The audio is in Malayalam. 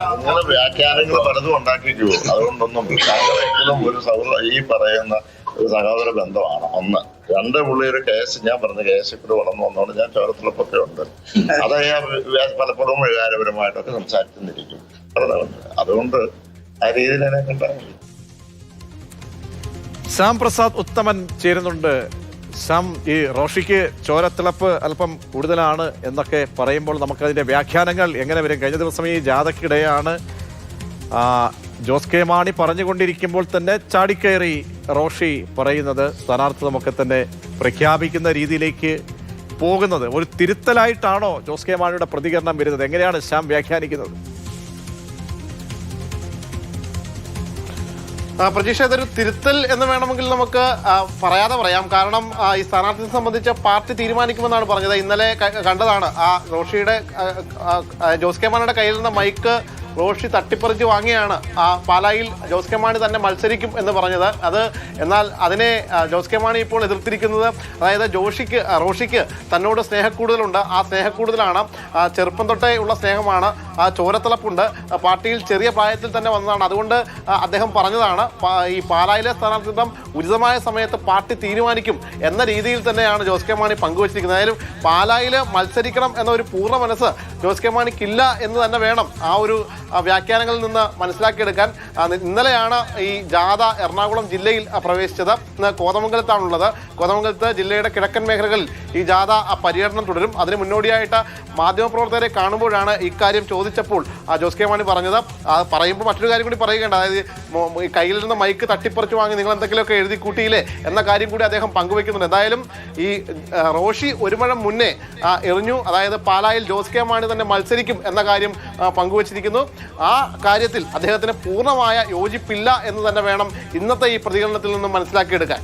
അങ്ങനെ വ്യാഖ്യാനങ്ങൾ പലതും ഉണ്ടാക്കിക്കുവോ? അതുകൊണ്ടൊന്നും ഞങ്ങളെങ്കിലും ഒരു ഈ പറയുന്ന ഒരു സഹോദര ബന്ധമാണ് ഒന്ന്. രണ്ട്, പുള്ളി ഒരു കേസ്, ഞാൻ പറഞ്ഞ കേസിൽ കൂടെ വളർന്നു വന്നതുകൊണ്ട് ഞാൻ ചോരത്തിലൊക്കെ ഉണ്ട്. അത് ഞാൻ പലപ്പോഴും വികാരപരമായിട്ടൊക്കെ സംസാരിച്ചിരിക്കും. അതുകൊണ്ട് ആ രീതിയിൽ എന്നെ കണ്ടാൽ മതി. ശ്യാം പ്രസാദ് ഉത്തമൻ ചേരുന്നുണ്ട്. ശ്യാം, ഈ റോഷിക്ക് ചോരത്തിളപ്പ് അല്പം കൂടുതലാണ് എന്നൊക്കെ പറയുമ്പോൾ നമുക്കതിൻ്റെ വ്യാഖ്യാനങ്ങൾ എങ്ങനെ വരും? കഴിഞ്ഞ ദിവസം ഈ ജാഥയ്ക്കിടെയാണ് ജോസ് കെ മാണി പറഞ്ഞുകൊണ്ടിരിക്കുമ്പോൾ തന്നെ ചാടിക്കയറി റോഷി പറയുന്നത്, സ്ഥാനാർത്ഥിത്വമൊക്കെ തന്നെ പ്രഖ്യാപിക്കുന്ന രീതിയിലേക്ക് പോകുന്നത്. ഒരു തിരുത്തലായിട്ടാണോ ജോസ് കെ മാണിയുടെ പ്രതികരണം വരുന്നത്? എങ്ങനെയാണ് ശ്യാം വ്യാഖ്യാനിക്കുന്നത്? പ്രതീക്ഷ, ഇതൊരു തിരുത്തൽ എന്ന് വേണമെങ്കിൽ നമുക്ക് പറയാതെ പറയാം. കാരണം ഈ സ്ഥാനാർത്ഥിയെ സംബന്ധിച്ച് പാർട്ടി തീരുമാനിക്കുമെന്നാണ് പറഞ്ഞത്. ഇന്നലെ കണ്ടതാണ് ആ റോഷിയുടെ ജോസ് കെ മാണിയുടെ കയ്യിൽ നിന്ന് മൈക്ക് റോഷി തട്ടിപ്പറിച്ച് വാങ്ങിയാണ് ആ പാലായിൽ ജോസ് കെ മാണി തന്നെ മത്സരിക്കും എന്ന് പറഞ്ഞത്. എന്നാൽ അതിനെ ജോസ് കെ മാണി ഇപ്പോൾ എതിർത്തിരിക്കുന്നത്. അതായത് റോഷിക്ക് തന്നോട് സ്നേഹക്കൂടുതലുണ്ട്. ആ സ്നേഹക്കൂടുതലാണ്, ചെറുപ്പം തൊട്ടേ ഉള്ള സ്നേഹമാണ്, ആ ചോരത്തിളപ്പുണ്ട്, പാർട്ടിയിൽ ചെറിയ പ്രായത്തിൽ തന്നെ വന്നതാണ്. അതുകൊണ്ട് അദ്ദേഹം പറഞ്ഞതാണ് ഈ പാലായിലെ സ്ഥാനാർത്ഥിത്വം ഉചിതമായ സമയത്ത് പാർട്ടി തീരുമാനിക്കും എന്ന രീതിയിൽ തന്നെയാണ് ജോസ് കെ മാണി പങ്കുവച്ചിരിക്കുന്നത്. ഏതായാലും പാലായിൽ മത്സരിക്കണം എന്ന ഒരു പൂർണ്ണ മനസ്സ് ജോസ് കെ മാണിക്കില്ല എന്ന് തന്നെ വേണം ആ ഒരു വ്യാഖ്യാനങ്ങളിൽ നിന്ന് മനസ്സിലാക്കിയെടുക്കാൻ. ഇന്നലെയാണ് ഈ ജാഥ എറണാകുളം ജില്ലയിൽ പ്രവേശിച്ചത്. ഇന്ന് കോതമംഗലത്താണുള്ളത്. കോതമംഗലത്ത് ജില്ലയുടെ കിഴക്കൻ മേഖലകളിൽ ഈ ജാഥ പര്യടനം തുടരും. അതിന് മുന്നോടിയായിട്ട് മാധ്യമപ്രവർത്തകരെ കാണുമ്പോഴാണ് ഇക്കാര്യം ചോദിച്ചപ്പോൾ ജോസ് കെ മാണി പറഞ്ഞത്. പറയുമ്പോൾ മറ്റൊരു കാര്യം കൂടി പറയുകയുണ്ട്. അതായത് ഈ കയ്യിൽ നിന്ന് മൈക്ക് തട്ടിപ്പറിച്ചു വാങ്ങി നിങ്ങൾ എന്തെങ്കിലുമൊക്കെ എഴുതി കൂട്ടിയില്ലേ എന്ന കാര്യം കൂടി അദ്ദേഹം പങ്കുവെക്കുന്നുണ്ട്. എന്തായാലും ഈ റോഷി ഒരു മഴം മുന്നേ എറിഞ്ഞു. അതായത് പാലായിൽ ജോസ് കെ മാണി തന്നെ മത്സരിക്കും എന്ന കാര്യം പങ്കുവച്ചിരിക്കുന്നു. ആ കാര്യത്തിൽ അദ്ദേഹത്തിന് പൂർണ്ണമായ യോജിപ്പില്ല എന്ന് തന്നെ വേണം ഇന്നത്തെ ഈ പ്രതികരണത്തിൽ നിന്നും മനസ്സിലാക്കിയെടുക്കാൻ.